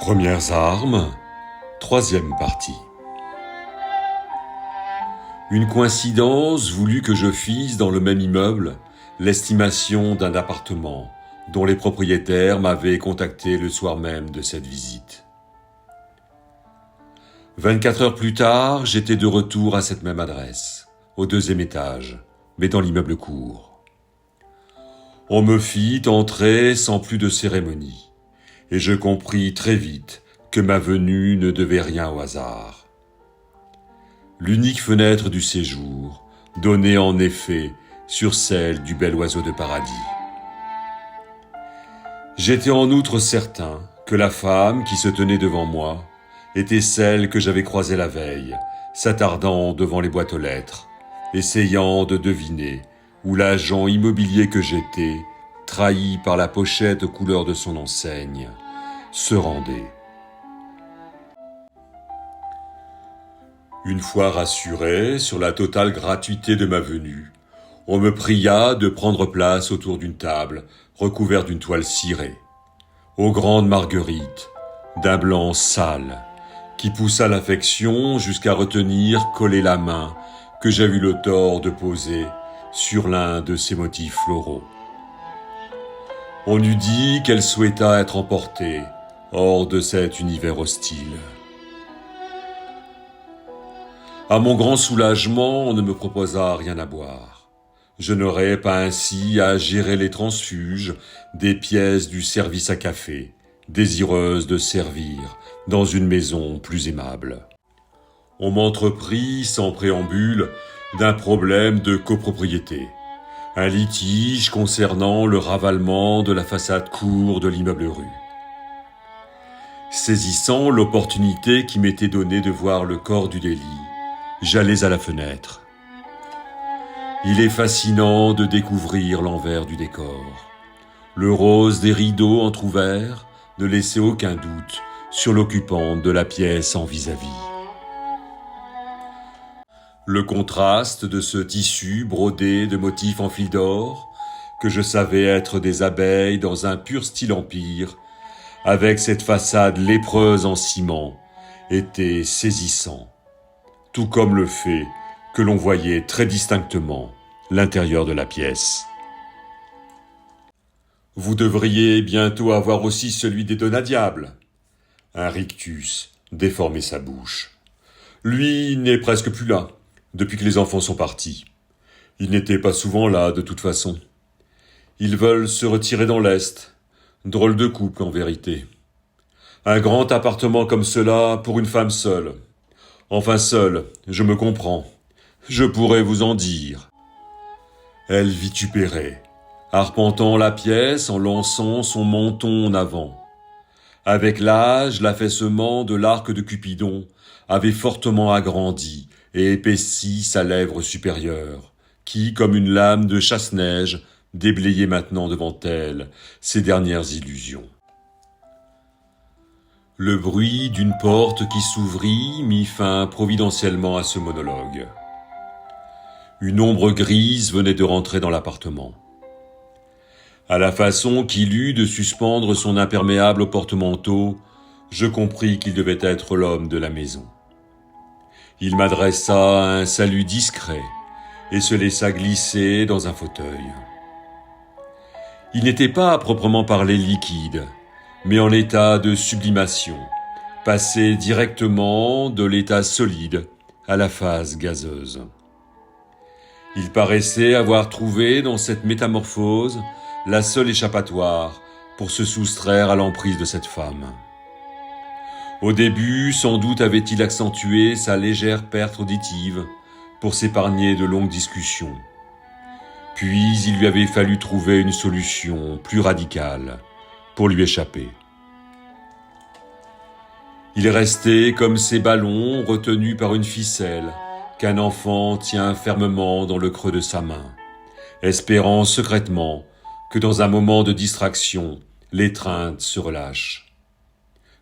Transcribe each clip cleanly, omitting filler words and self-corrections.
Premières armes, troisième partie. Une coïncidence voulut que je fisse dans le même immeuble l'estimation d'un appartement dont les propriétaires m'avaient contacté le soir même de cette visite. 24 heures plus tard, j'étais de retour à cette même adresse, au deuxième étage, mais dans l'immeuble court. On me fit entrer sans plus de cérémonie, et je compris très vite que ma venue ne devait rien au hasard. L'unique fenêtre du séjour donnait en effet sur celle du bel oiseau de paradis. J'étais en outre certain que la femme qui se tenait devant moi était celle que j'avais croisée la veille, s'attardant devant les boîtes aux lettres, essayant de deviner où l'agent immobilier que j'étais, trahi par la pochette aux couleurs de son enseigne, se rendait. Une fois rassuré sur la totale gratuité de ma venue, on me pria de prendre place autour d'une table recouverte d'une toile cirée, aux grandes marguerites, d'un blanc sale, qui poussa l'affection jusqu'à retenir collée la main que j'ai eu le tort de poser sur l'un de ces motifs floraux. On eût dit qu'elle souhaita être emportée hors de cet univers hostile. À mon grand soulagement, on ne me proposa rien à boire. Je n'aurais pas ainsi à gérer les transfuges des pièces du service à café, désireuses de servir dans une maison plus aimable. On m'entreprit sans préambule d'un problème de copropriété, un litige concernant le ravalement de la façade cour de l'immeuble rue. Saisissant l'opportunité qui m'était donnée de voir le corps du délit, j'allais à la fenêtre. Il est fascinant de découvrir l'envers du décor. Le rose des rideaux entr'ouverts ne laissait aucun doute sur l'occupante de la pièce en vis-à-vis. Le contraste de ce tissu brodé de motifs en fil d'or, que je savais être des abeilles dans un pur style empire, avec cette façade lépreuse en ciment, était saisissant, tout comme le fait que l'on voyait très distinctement l'intérieur de la pièce. Vous devriez bientôt avoir aussi celui des Donnadiables. Un rictus déformait sa bouche. Lui n'est presque plus là, depuis que les enfants sont partis. Il n'était pas souvent là, de toute façon. Ils veulent se retirer dans l'Est. Drôle de couple, en vérité. Un grand appartement comme cela pour une femme seule. Enfin seule, je me comprends. Je pourrais vous en dire. Elle vitupérait, arpentant la pièce en lançant son menton en avant. Avec l'âge, l'affaissement de l'arc de Cupidon avait fortement agrandi et épaissi sa lèvre supérieure, qui, comme une lame de chasse-neige, déblayait maintenant devant elle ses dernières illusions. Le bruit d'une porte qui s'ouvrit mit fin providentiellement à ce monologue. Une ombre grise venait de rentrer dans l'appartement. À la façon qu'il eut de suspendre son imperméable au porte-manteau, je compris qu'il devait être l'homme de la maison. Il m'adressa un salut discret et se laissa glisser dans un fauteuil. Il n'était pas à proprement parler liquide, mais en état de sublimation, passé directement de l'état solide à la phase gazeuse. Il paraissait avoir trouvé dans cette métamorphose la seule échappatoire pour se soustraire à l'emprise de cette femme. Au début, sans doute avait-il accentué sa légère perte auditive pour s'épargner de longues discussions. Puis il lui avait fallu trouver une solution plus radicale pour lui échapper. Il restait comme ces ballons retenus par une ficelle qu'un enfant tient fermement dans le creux de sa main, espérant secrètement que dans un moment de distraction, l'étreinte se relâche.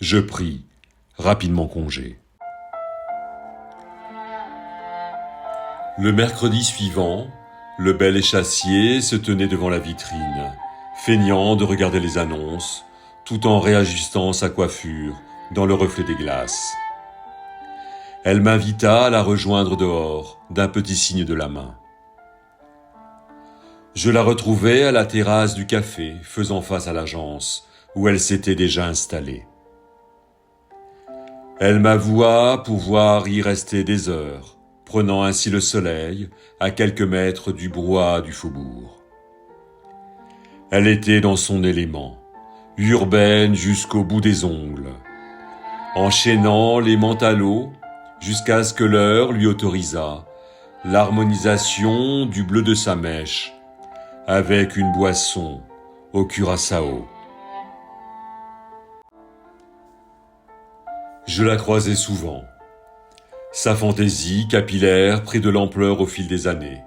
Je pris rapidement congé. Le mercredi suivant, le bel échassier se tenait devant la vitrine, feignant de regarder les annonces, tout en réajustant sa coiffure dans le reflet des glaces. Elle m'invita à la rejoindre dehors, d'un petit signe de la main. Je la retrouvai à la terrasse du café, faisant face à l'agence, où elle s'était déjà installée. Elle m'avoua pouvoir y rester des heures, prenant ainsi le soleil à quelques mètres du brouhaha du faubourg. Elle était dans son élément, urbaine jusqu'au bout des ongles, enchaînant les mentalots jusqu'à ce que l'heure lui autorisât l'harmonisation du bleu de sa mèche avec une boisson au curaçao. Je la croisais souvent. Sa fantaisie capillaire prit de l'ampleur au fil des années.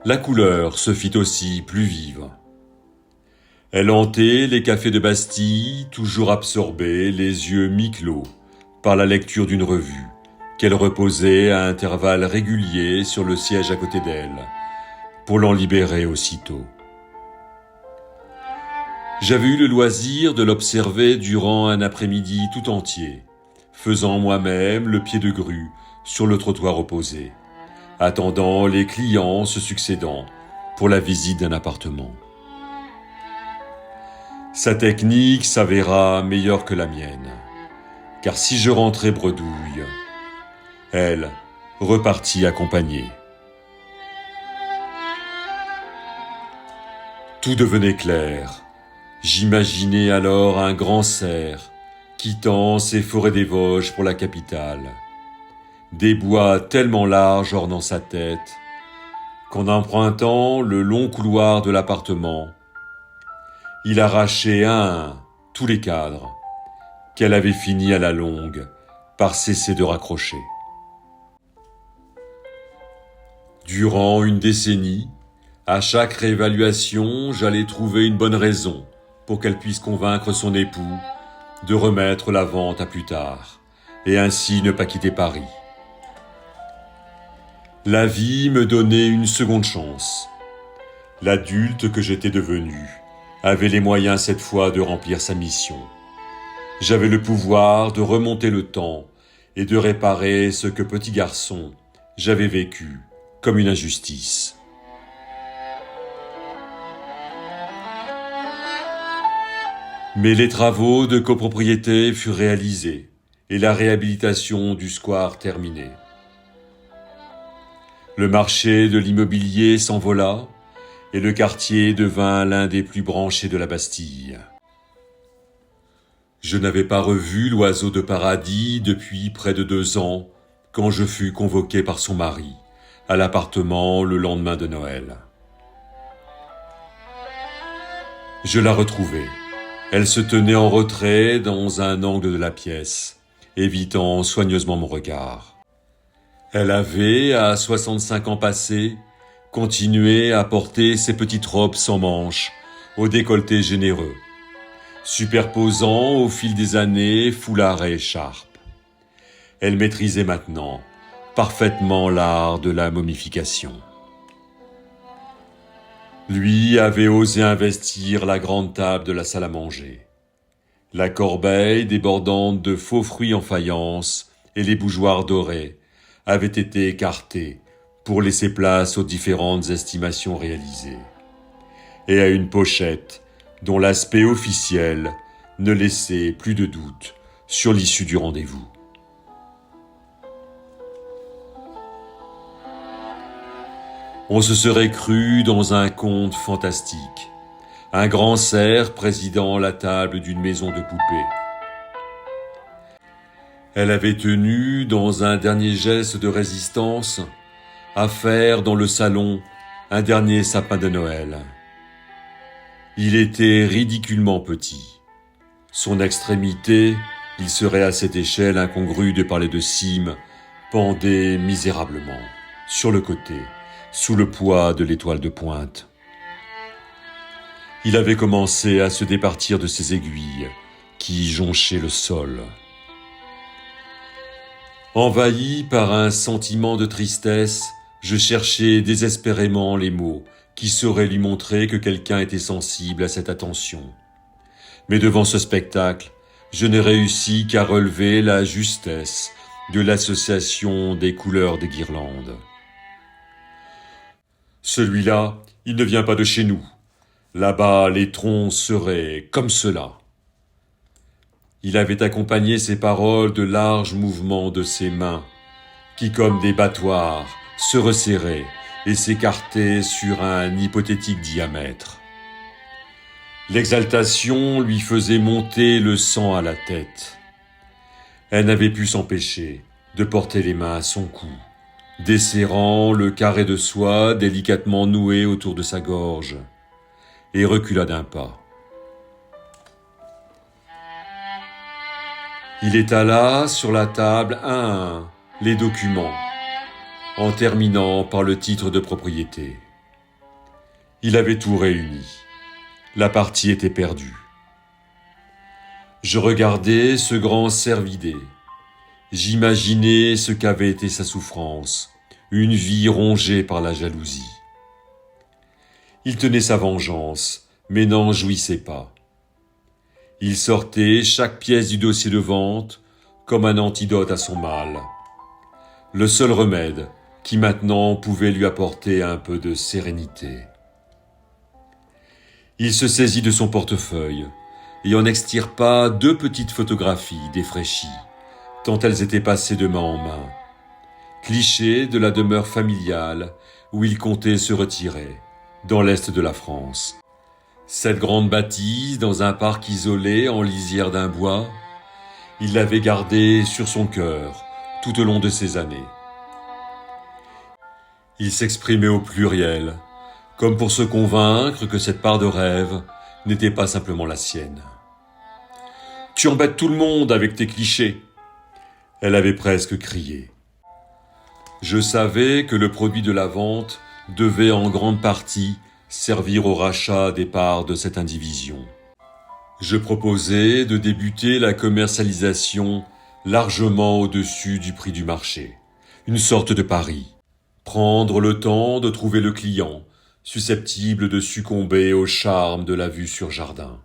La couleur se fit aussi plus vive. Elle hantait les cafés de Bastille, toujours absorbée, les yeux mi-clos, par la lecture d'une revue, qu'elle reposait à intervalles réguliers sur le siège à côté d'elle, pour l'en libérer aussitôt. J'avais eu le loisir de l'observer durant un après-midi tout entier, faisant moi-même le pied de grue sur le trottoir opposé, attendant les clients se succédant pour la visite d'un appartement. Sa technique s'avéra meilleure que la mienne, car si je rentrais bredouille, elle repartit accompagnée. Tout devenait clair. J'imaginais alors un grand cerf quittant ses forêts des Vosges pour la capitale. Des bois tellement larges ornant sa tête qu'en empruntant le long couloir de l'appartement, il arrachait un à un tous les cadres qu'elle avait fini à la longue par cesser de raccrocher. Durant une décennie, à chaque réévaluation, j'allais trouver une bonne raison pour qu'elle puisse convaincre son époux de remettre la vente à plus tard, et ainsi ne pas quitter Paris. La vie me donnait une seconde chance. L'adulte que j'étais devenu avait les moyens cette fois de remplir sa mission. J'avais le pouvoir de remonter le temps et de réparer ce que petit garçon j'avais vécu comme une injustice. Mais les travaux de copropriété furent réalisés et la réhabilitation du square terminée. Le marché de l'immobilier s'envola et le quartier devint l'un des plus branchés de la Bastille. Je n'avais pas revu l'oiseau de paradis depuis près de 2 ans quand je fus convoqué par son mari à l'appartement le lendemain de Noël. Je la retrouvai. Elle se tenait en retrait dans un angle de la pièce, évitant soigneusement mon regard. Elle avait, à 65 ans passés, continué à porter ses petites robes sans manches, au décolleté généreux, superposant au fil des années foulard et écharpe. Elle maîtrisait maintenant parfaitement l'art de la momification. Lui avait osé investir la grande table de la salle à manger. La corbeille débordante de faux fruits en faïence et les bougeoirs dorés avaient été écartés pour laisser place aux différentes estimations réalisées, et à une pochette dont l'aspect officiel ne laissait plus de doute sur l'issue du rendez-vous. On se serait cru dans un conte fantastique, un grand cerf présidant la table d'une maison de poupées. Elle avait tenu, dans un dernier geste de résistance, à faire dans le salon un dernier sapin de Noël. Il était ridiculement petit. Son extrémité, il serait à cette échelle incongru de parler de cime, pendait misérablement, sur le côté, sous le poids de l'étoile de pointe. Il avait commencé à se départir de ses aiguilles, qui jonchaient le sol. Envahi par un sentiment de tristesse, je cherchais désespérément les mots qui sauraient lui montrer que quelqu'un était sensible à cette attention. Mais devant ce spectacle, je n'ai réussi qu'à relever la justesse de l'association des couleurs des guirlandes. Celui-là, il ne vient pas de chez nous. Là-bas, les troncs seraient comme cela. Il avait accompagné ses paroles de larges mouvements de ses mains, qui, comme des battoirs, se resserraient et s'écartaient sur un hypothétique diamètre. L'exaltation lui faisait monter le sang à la tête. Elle n'avait pu s'empêcher de porter les mains à son cou, desserrant le carré de soie délicatement noué autour de sa gorge, et recula d'un pas. Il étala sur la table un à un les documents, en terminant par le titre de propriété. Il avait tout réuni. La partie était perdue. Je regardais ce grand cervidé. J'imaginais ce qu'avait été sa souffrance, une vie rongée par la jalousie. Il tenait sa vengeance, mais n'en jouissait pas. Il sortait chaque pièce du dossier de vente comme un antidote à son mal. Le seul remède qui maintenant pouvait lui apporter un peu de sérénité. Il se saisit de son portefeuille et en extirpa 2 petites photographies défraîchies, tant elles étaient passées de main en main. Clichés de la demeure familiale où il comptait se retirer, dans l'est de la France. Cette grande bâtisse, dans un parc isolé en lisière d'un bois, il l'avait gardée sur son cœur tout au long de ces années. Il s'exprimait au pluriel, comme pour se convaincre que cette part de rêve n'était pas simplement la sienne. « Tu embêtes tout le monde avec tes clichés !» Elle avait presque crié. Je savais que le produit de la vente devait en grande partie servir au rachat des parts de cette indivision. Je proposais de débuter la commercialisation largement au-dessus du prix du marché, une sorte de pari. Prendre le temps de trouver le client, susceptible de succomber au charme de la vue sur jardin,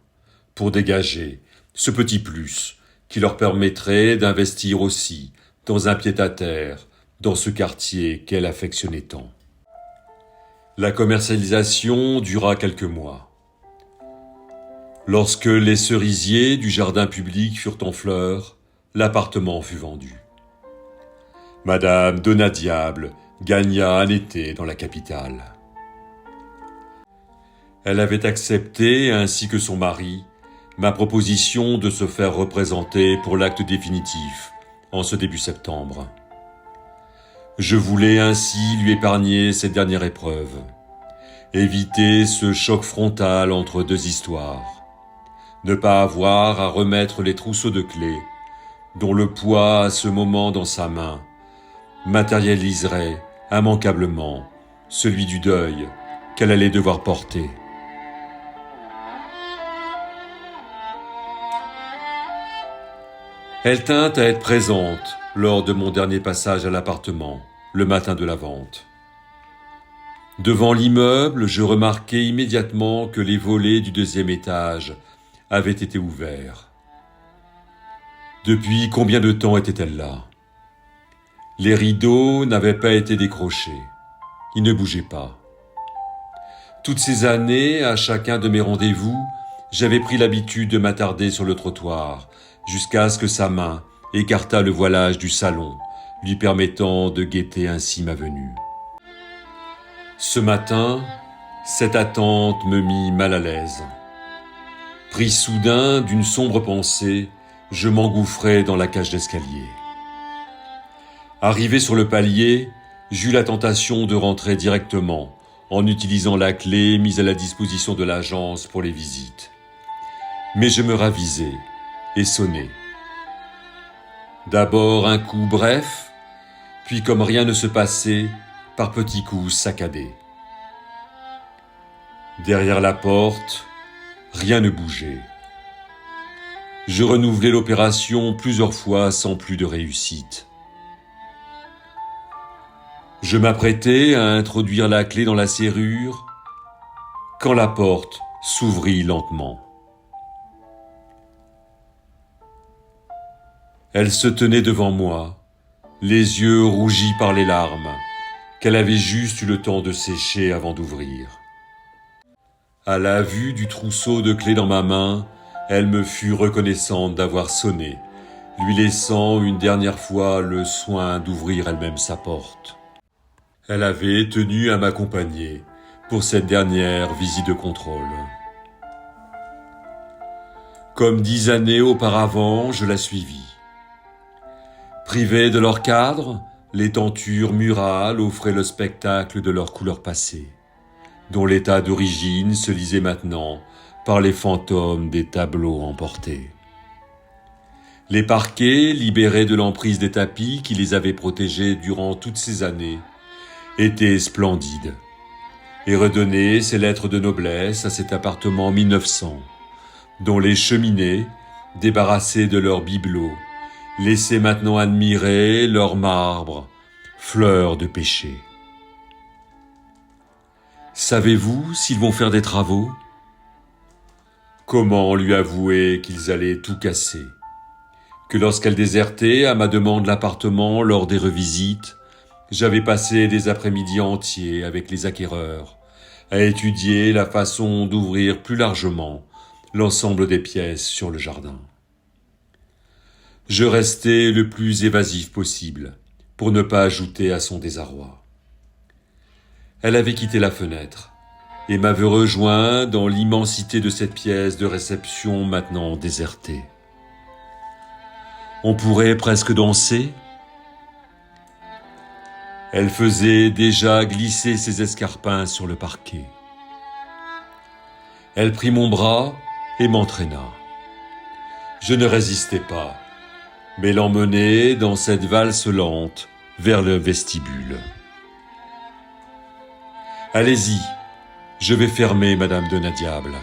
pour dégager ce petit plus qui leur permettrait d'investir aussi dans un pied-à-terre dans ce quartier qu'elle affectionnait tant. La commercialisation dura quelques mois. Lorsque les cerisiers du jardin public furent en fleurs, l'appartement fut vendu. Madame Donadiable gagna un été dans la capitale. Elle avait accepté, ainsi que son mari, ma proposition de se faire représenter pour l'acte définitif en ce début septembre. Je voulais ainsi lui épargner cette dernière épreuve, éviter ce choc frontal entre 2 histoires, ne pas avoir à remettre les trousseaux de clés dont le poids à ce moment dans sa main matérialiserait immanquablement celui du deuil qu'elle allait devoir porter. Elle tint à être présente lors de mon dernier passage à l'appartement, le matin de la vente. Devant l'immeuble, je remarquai immédiatement que les volets du 2e étage avaient été ouverts. Depuis combien de temps était-elle là ? Les rideaux n'avaient pas été décrochés. Ils ne bougeaient pas. Toutes ces années, à chacun de mes rendez-vous, j'avais pris l'habitude de m'attarder sur le trottoir, jusqu'à ce que sa main écartât le voilage du salon, lui permettant de guetter ainsi ma venue. Ce matin, cette attente me mit mal à l'aise. Pris soudain d'une sombre pensée, je m'engouffrai dans la cage d'escalier. Arrivé sur le palier, j'eus la tentation de rentrer directement, en utilisant la clé mise à la disposition de l'agence pour les visites. Mais je me ravisai et sonnai. D'abord un coup bref, puis comme rien ne se passait, par petits coups saccadés. Derrière la porte, rien ne bougeait. Je renouvelai l'opération plusieurs fois sans plus de réussite. Je m'apprêtais à introduire la clé dans la serrure quand la porte s'ouvrit lentement. Elle se tenait devant moi, les yeux rougis par les larmes, qu'elle avait juste eu le temps de sécher avant d'ouvrir. À la vue du trousseau de clés dans ma main, elle me fut reconnaissante d'avoir sonné, lui laissant une dernière fois le soin d'ouvrir elle-même sa porte. Elle avait tenu à m'accompagner pour cette dernière visite de contrôle. Comme 10 années auparavant, je la suivis. Privées de leur cadre, les tentures murales offraient le spectacle de leur couleur passée, dont l'état d'origine se lisait maintenant par les fantômes des tableaux emportés. Les parquets, libérés de l'emprise des tapis qui les avaient protégés durant toutes ces années, étaient splendides et redonnaient ses lettres de noblesse à cet appartement 1900, dont les cheminées, débarrassées de leurs bibelots, laissaient maintenant admirer leur marbre, fleur de péché. Savez-vous s'ils vont faire des travaux ? Comment lui avouer qu'ils allaient tout casser ? Que lorsqu'elle désertait à ma demande l'appartement lors des revisites, j'avais passé des après-midi entiers avec les acquéreurs à étudier la façon d'ouvrir plus largement l'ensemble des pièces sur le jardin. Je restais le plus évasif possible pour ne pas ajouter à son désarroi. Elle avait quitté la fenêtre et m'avait rejoint dans l'immensité de cette pièce de réception maintenant désertée. On pourrait presque danser. Elle faisait déjà glisser ses escarpins sur le parquet. Elle prit mon bras et m'entraîna. Je ne résistais pas, mais l'emmenai dans cette valse lente vers le vestibule. « Allez-y, je vais fermer, Madame de Nadiable. »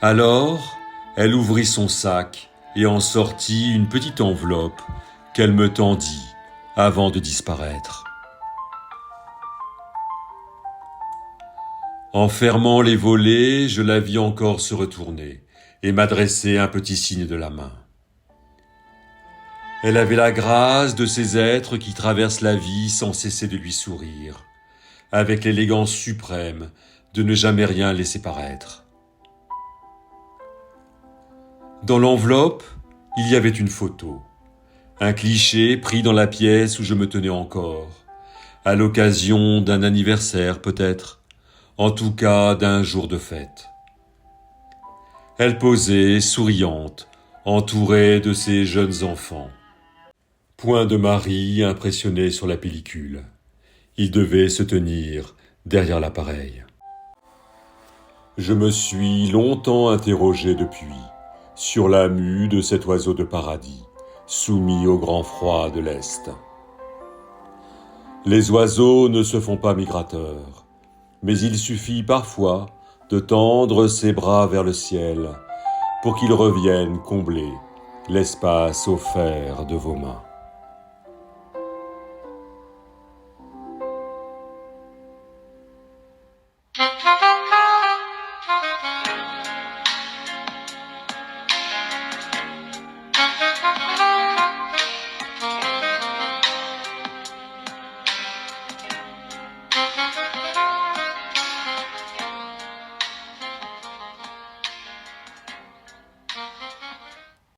Alors, elle ouvrit son sac et en sortit une petite enveloppe qu'elle me tendit avant de disparaître. En fermant les volets, je la vis encore se retourner et m'adresser un petit signe de la main. Elle avait la grâce de ces êtres qui traversent la vie sans cesser de lui sourire, avec l'élégance suprême de ne jamais rien laisser paraître. Dans l'enveloppe, il y avait une photo, un cliché pris dans la pièce où je me tenais encore, à l'occasion d'un anniversaire peut-être, en tout cas d'un jour de fête. Elle posait, souriante, entourée de ses jeunes enfants. Point de mari impressionné sur la pellicule. Il devait se tenir derrière l'appareil. Je me suis longtemps interrogé depuis sur la mue de cet oiseau de paradis, soumis au grand froid de l'Est. Les oiseaux ne se font pas migrateurs, mais il suffit parfois de tendre ses bras vers le ciel pour qu'ils reviennent combler l'espace offert de vos mains.